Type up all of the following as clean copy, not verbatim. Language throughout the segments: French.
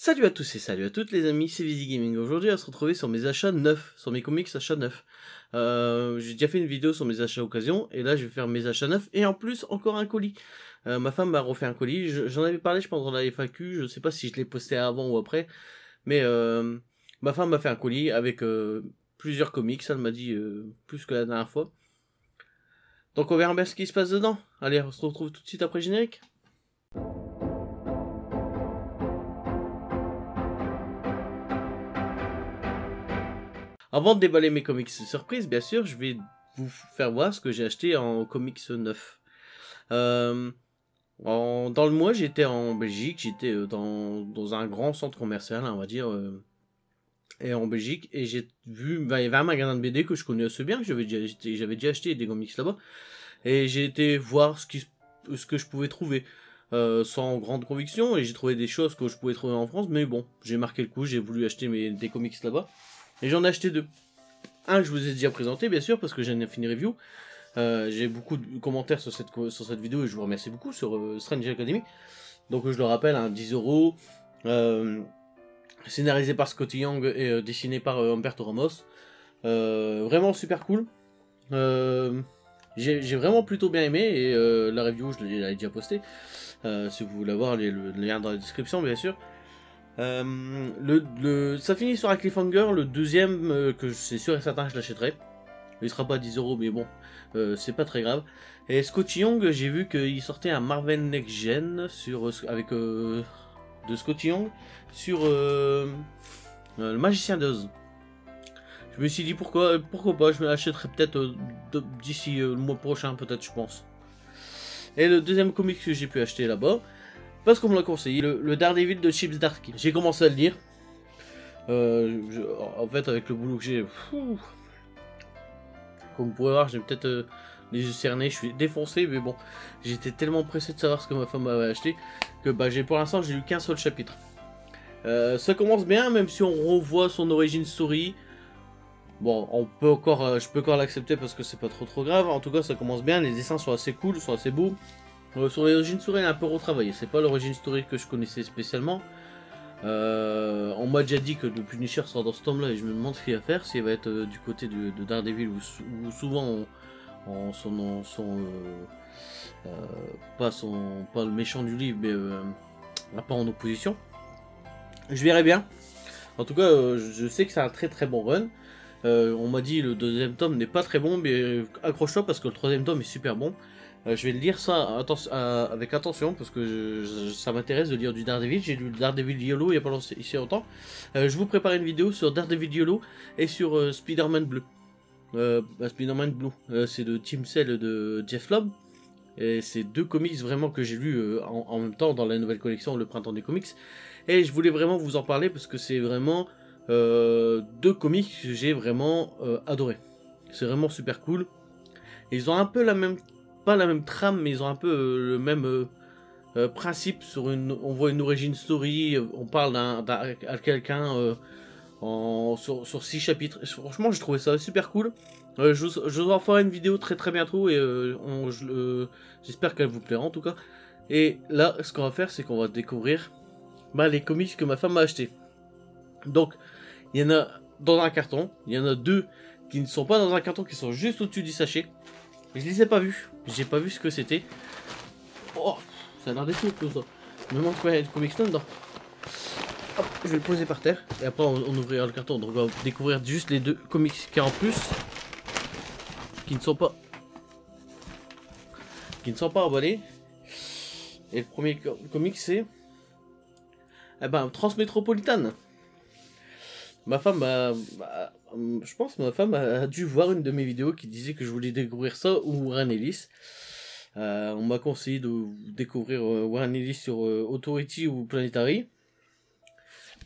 Salut à tous et salut à toutes les amis, c'est Visi Gaming. Aujourd'hui, on va se retrouver sur mes achats neufs, sur mes comics achats neufs. J'ai déjà fait une vidéo sur mes achats occasion, et là je vais faire mes achats neufs, et en plus encore un colis. Ma femme m'a refait un colis, j'en avais parlé je pense dans la FAQ, je sais pas si je l'ai posté avant ou après, mais ma femme m'a fait un colis avec plusieurs comics, elle m'a dit plus que la dernière fois. Donc on verra bien ce qui se passe dedans. Allez, on se retrouve tout de suite après le générique. Avant de déballer mes comics surprises, bien sûr, je vais vous faire voir ce que j'ai acheté en comics neuf. Dans le mois, j'étais en Belgique, j'étais dans un grand centre commercial, on va dire, et en Belgique, et j'ai vu, il y avait un magasin de BD que je connais assez bien, j'avais déjà acheté des comics là-bas, et j'ai été voir ce que je pouvais trouver. Sans grande conviction, et j'ai trouvé des choses que je pouvais trouver en France, mais bon, j'ai marqué le coup, j'ai voulu acheter des comics là-bas, et j'en ai acheté deux. Un que je vous ai déjà présenté, bien sûr, parce que j'en ai fini review. J'ai beaucoup de commentaires sur cette vidéo, et je vous remercie beaucoup, sur Strange Academy. Donc je le rappelle, hein, 10 €, scénarisé par Scotty Young et dessiné par Humberto Ramos. Vraiment super cool. J'ai vraiment plutôt bien aimé, et la review je l'ai déjà postée. Si vous voulez voir, le lien dans la description bien sûr. Ça finit sur un cliffhanger, le deuxième que c'est sûr et certain je l'achèterai. Il sera pas à 10 €, mais bon, c'est pas très grave. Et Scotty Young, j'ai vu qu'il sortait un Marvel Next Gen avec de Scotty Young sur le Magicien d'Oz. Je me suis dit pourquoi pas, je me l'achèterai peut-être d'ici le mois prochain, peut-être, je pense. Et le deuxième comic que j'ai pu acheter là-bas, parce qu'on me l'a conseillé, le Daredevil de Chip Zdarsky. J'ai commencé à le lire. En fait, avec le boulot que j'ai, comme vous pouvez voir, j'ai peut-être les yeux cernés, je suis défoncé, mais bon, j'étais tellement pressé de savoir ce que ma femme m'avait acheté que bah, pour l'instant, j'ai lu qu'un seul chapitre. Ça commence bien, même si on revoit son origin story. Bon, je peux encore l'accepter parce que c'est pas trop grave. En tout cas, ça commence bien, les dessins sont assez cool, sont assez beaux. Sur l'origin story, il est un peu retravaillé. C'est pas l'origin story que je connaissais spécialement. On m'a déjà dit que le Punisher sera dans ce tome là, et je me demande ce qu'il va faire, s'il va être du côté de Daredevil, où souvent pas le méchant du livre, mais pas en opposition. Je verrai bien. En tout cas, je sais que c'est un très bon run. On m'a dit le deuxième tome n'est pas très bon, mais accroche-toi parce que le troisième tome est super bon. Je vais lire ça avec attention parce que ça m'intéresse de lire du Daredevil. J'ai lu Daredevil YOLO il n'y a pas longtemps. Je vous prépare une vidéo sur Daredevil YOLO et sur Spider-Man Bleu. Spider-Man Blue, c'est de Team Cell de Jeff Lobb. Et c'est deux comics vraiment que j'ai lus en même temps dans la nouvelle collection Le Printemps des Comics. Et je voulais vraiment vous en parler parce que c'est vraiment deux comics que j'ai vraiment adoré. C'est vraiment super cool. Et ils ont un peu pas la même trame, mais ils ont un peu le même principe. On voit une origin story, on parle à quelqu'un sur 6 chapitres. Franchement, j'ai trouvé ça super cool. Je vous en ferai une vidéo très bientôt, et j'espère qu'elle vous plaira en tout cas. Et là, ce qu'on va faire, c'est qu'on va découvrir les comics que ma femme m'a acheté. Donc, il y en a dans un carton, il y en a deux qui ne sont pas dans un carton, qui sont juste au-dessus du sachet. Je les ai pas vus, j'ai pas vu ce que c'était. Oh, ça a l'air d'être tout ça. Je me demande quoi il y a de comics dedans. Hop, je vais le poser par terre, et après on ouvrira le carton. Donc on va découvrir juste les deux comics qu'il y a en plus, qui ne sont pas emballés. Et le premier comic c'est Transmétropolitane. Ma femme je pense que ma femme a dû voir une de mes vidéos qui disait que je voulais découvrir ça ou Warren Ellis. On m'a conseillé de découvrir Warren Ellis sur Authority ou Planetary.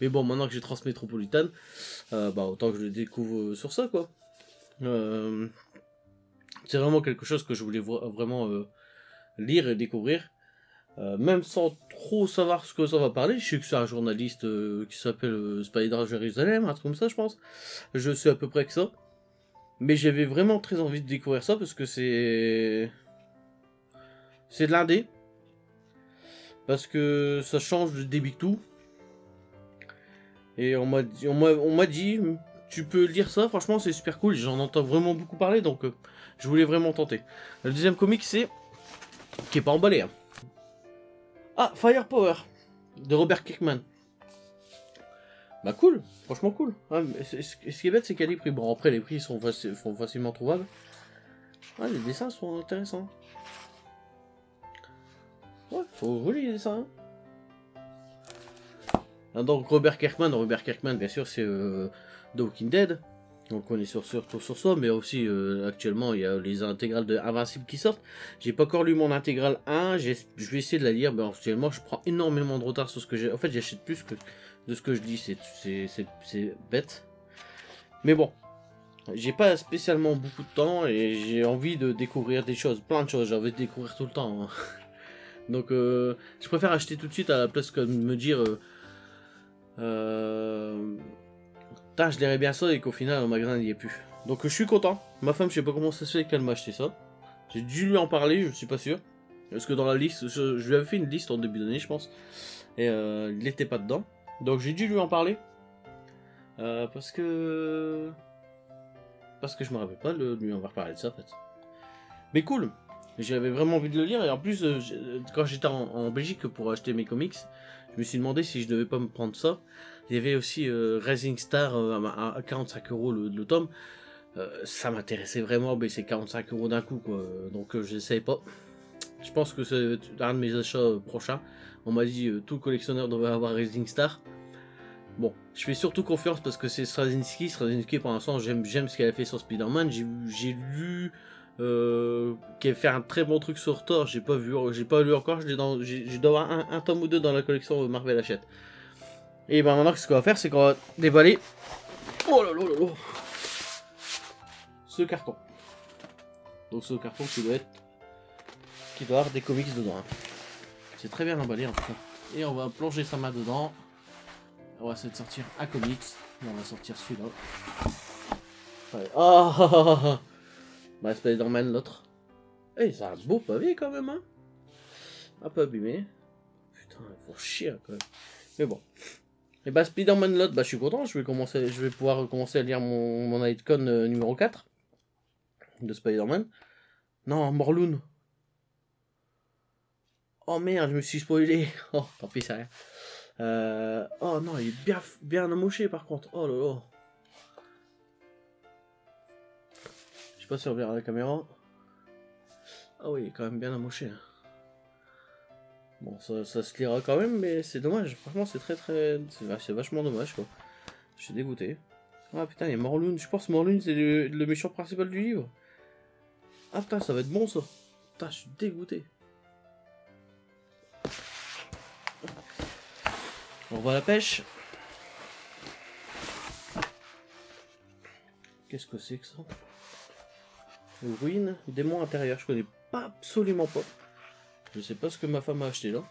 Mais bon, maintenant que j'ai Transmétropolitane, autant que je le découvre sur ça, quoi. C'est vraiment quelque chose que je voulais vraiment lire et découvrir. Même sans trop savoir ce que ça va parler. Je sais que c'est un journaliste qui s'appelle Spider Jérusalem, un truc comme ça, je pense. Je sais à peu près que ça. Mais j'avais vraiment très envie de découvrir ça parce que c'est de l'indé. Parce que ça change de Big Two. Et on m'a dit, tu peux lire ça, franchement c'est super cool, j'en entends vraiment beaucoup parler, donc je voulais vraiment tenter. Le deuxième comic c'est, qui est pas emballé, hein. Ah, Firepower, de Robert Kirkman. Bah cool, franchement cool. Ah, ce qui est bête c'est qu'il y a des prix, bon après les prix sont facilement trouvables. Ah, les dessins sont intéressants. Ouais, faut joli les dessins, hein. Donc Robert Kirkman bien sûr c'est The Walking Dead, donc on est surtout sur ça, mais aussi actuellement il y a les intégrales de Invincible qui sortent. J'ai pas encore lu mon intégrale 1, je vais essayer de la lire, mais actuellement je prends énormément de retard sur ce que j'ai, en fait j'achète plus que de ce que je dis, c'est bête. Mais bon, j'ai pas spécialement beaucoup de temps et j'ai envie de découvrir des choses, plein de choses, j'ai envie de découvrir tout le temps, hein. Donc je préfère acheter tout de suite à la place que de me dire... je dirais bien ça et qu'au final, au magasin, il n'y est plus. Donc je suis content. Ma femme, je sais pas comment ça se fait qu'elle m'a acheté ça. J'ai dû lui en parler, je suis pas sûr. Parce que dans la liste, je lui avais fait une liste en début d'année, je pense. Et il n'était pas dedans. Donc j'ai dû lui en parler. Parce que je me rappelle pas de lui avoir parlé de ça, en fait. Mais cool. J'avais vraiment envie de le lire. Et en plus, quand j'étais en Belgique pour acheter mes comics, je me suis demandé si je devais pas me prendre ça. Il y avait aussi Rising Star à 45 € le tome. Ça m'intéressait vraiment, mais c'est 45 € d'un coup, quoi. Donc je ne savais pas. Je pense que c'est un de mes achats prochains. On m'a dit tout collectionneur devrait avoir Rising Star. Bon, je fais surtout confiance parce que c'est Straczynski. Straczynski, pour l'instant, j'aime ce qu'elle a fait sur Spider-Man. J'ai lu qui a fait un très bon truc sur Thor. J'ai pas lu encore. Je dois avoir un tome ou deux dans la collection Marvel Hachette. Et ben maintenant, ce qu'on va faire, c'est qu'on va déballer. Oh là là là là, ce carton. Donc ce carton qui doit avoir des comics dedans, hein. C'est très bien emballé en tout cas. Et on va plonger sa main dedans. On va essayer de sortir un comics. Et on va sortir celui-là. Ouais. Oh, bah Spider-Man l'autre. Eh, c'est un beau pavé quand même, hein. Un peu abîmé. Putain, il faut chier quand même. Mais bon. Et bah Spider-Man l'autre, bah je suis content. Je vais pouvoir commencer à lire mon Nightcon numéro 4 de Spider-Man. Non, Morlun. Oh merde, je me suis spoilé. Oh, tant pis, c'est rien. Oh non, il est bien amoché par contre. Oh là là. Je sais pas si on verra la caméra. Ah oui, il est quand même bien amoché. Bon, ça se lira quand même, mais c'est dommage. Franchement, c'est c'est vachement dommage, quoi. Je suis dégoûté. Ah putain, il y a Morlun. Je pense que Morlun, c'est le méchant principal du livre. Ah putain, ça va être bon, ça. Putain, je suis dégoûté. On revoit la pêche. Qu'est-ce que c'est que ça? Ruine, démon intérieur. Je connais pas, absolument pas. Je sais pas ce que ma femme a acheté là.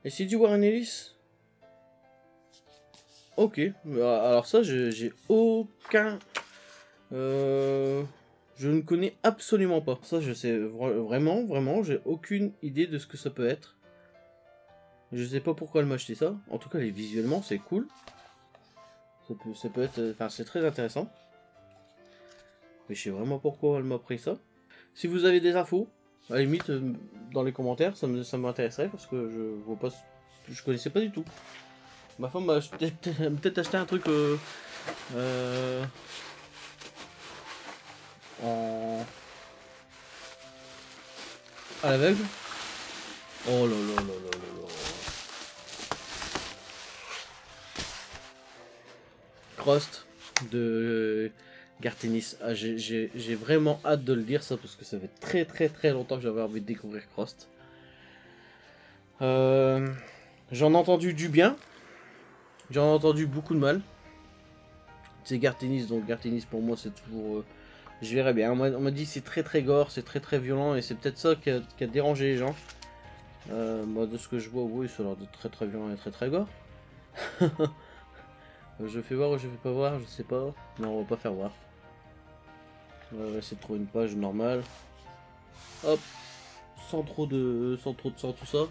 Et c'est du Warren Ellis? Ok. Alors ça, j'ai aucun... je ne connais absolument pas. Ça, je sais vraiment, j'ai aucune idée de ce que ça peut être. Je sais pas pourquoi elle m'a acheté ça. En tout cas, visuellement, c'est cool. Ça peut être... Enfin, c'est très intéressant. Mais je sais vraiment pourquoi elle m'a pris ça. Si vous avez des infos, à la limite, dans les commentaires, ça m'intéresserait parce que je connaissais pas du tout. Ma femme m'a peut-être acheté un truc à l'aveugle. Oh là là là là là là. Crost de Gartenis. Ah, j'ai vraiment hâte de le lire ça parce que ça fait très longtemps que j'avais envie de découvrir Crost. J'en ai entendu du bien. J'en ai entendu beaucoup de mal. C'est Gartenis, donc Gartenis pour moi c'est toujours... je verrai bien. On m'a dit c'est très gore, c'est très violent et c'est peut-être ça qui a dérangé les gens. Moi de ce que je vois, oui, ça a l'air de très violent et très gore. Je fais voir ou je fais pas voir, je sais pas. Non, on va pas faire voir. On va essayer de trouver une page normale. Hop. Sans trop de sang, tout ça.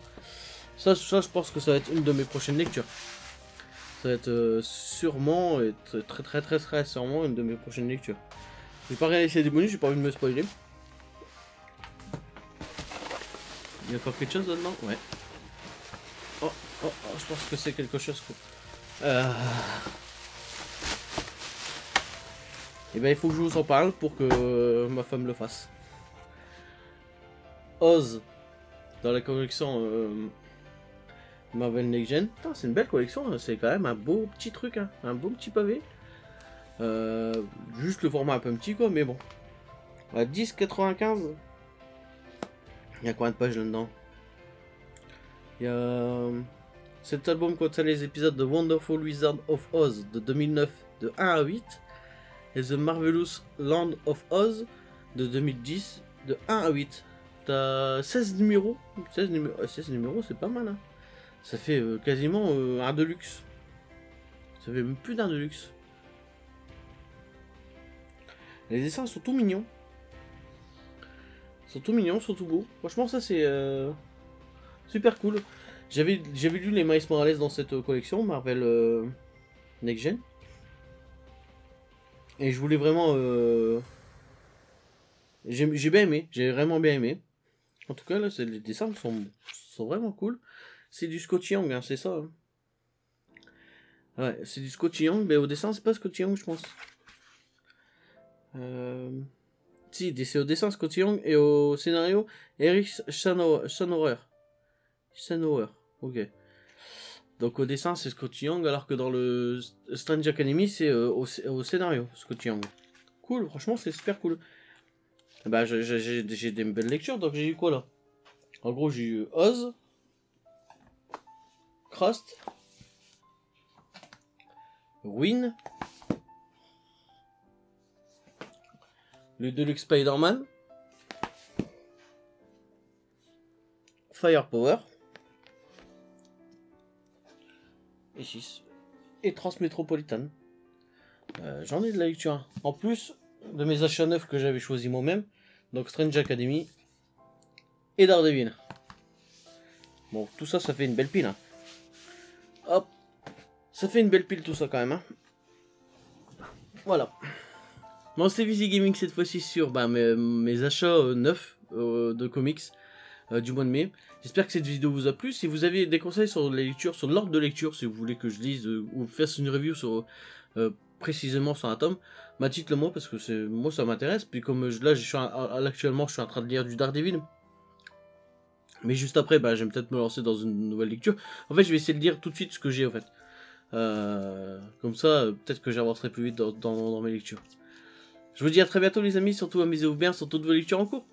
Ça, je pense que ça va être une de mes prochaines lectures. Ça va être sûrement, et très sûrement une de mes prochaines lectures. J'ai pas regardé des bonus, j'ai pas envie de me spoiler. Il y a encore quelque chose là-dedans? Ouais. Oh, je pense que c'est quelque chose. Et ben il faut que je vous en parle pour que ma femme le fasse. Oz, dans la collection Marvel Next Gen. C'est une belle collection, c'est quand même un beau petit truc, hein, un beau petit pavé. Juste le format un peu petit quoi, mais bon. À 10,95. Il y a combien de pages là-dedans? Il y a... Cet album contient les épisodes de Wonderful Wizard of Oz de 2009 de 1 à 8 et The Marvelous Land of Oz de 2010 de 1 à 8. T'as 16 numéros. 16 numéros, c'est pas mal, hein. Ça fait quasiment un Deluxe. Ça fait même plus d'un Deluxe. Les dessins sont tout mignons. Ils sont tout mignons, sont tout beaux. Franchement, ça c'est super cool. J'avais lu les Miles Morales dans cette collection, Marvel Next Gen. Et je voulais vraiment... J'ai bien aimé, j'ai vraiment bien aimé. En tout cas, là, les dessins sont vraiment cool. C'est du Scotty Young, hein, c'est ça. Hein. Ouais, c'est du Scotty Young, mais au dessin, c'est pas Scotty Young, je pense. Si, c'est au dessin Scotty Young et au scénario Eric Shanower. Ok. Donc au dessin, c'est Scotty Young, alors que dans le Strange Academy, c'est au scénario Scotty Young. Cool, franchement, c'est super cool. Bah, j'ai des belles lectures, donc j'ai eu quoi là? En gros, j'ai eu Oz, Crust, Win, le Deluxe Spider-Man, Firepower, et 6, et Transmétropolitan. J'en ai de la lecture. Hein. En plus de mes achats neufs que j'avais choisi moi-même, donc Strange Academy et Daredevil. Bon, tout ça, ça fait une belle pile. Hein. Hop, ça fait une belle pile tout ça quand même. Hein. Voilà. Bon, c'était Visi Gaming cette fois-ci sur mes achats neufs de comics du mois de mai. J'espère que cette vidéo vous a plu. Si vous avez des conseils sur les lectures, sur l'ordre de lecture, si vous voulez que je lise ou fasse une review sur précisément sur un tome, bah dites-le moi parce que moi ça m'intéresse. Puis comme là actuellement je suis en train de lire du Daredevil. Mais juste après, bah, je vais peut-être me lancer dans une nouvelle lecture. En fait, je vais essayer de lire tout de suite ce que j'ai, en fait. Comme ça, peut-être que j'avancerai plus vite dans mes lectures. Je vous dis à très bientôt, les amis. Surtout, amusez-vous bien sur toutes vos lectures en cours.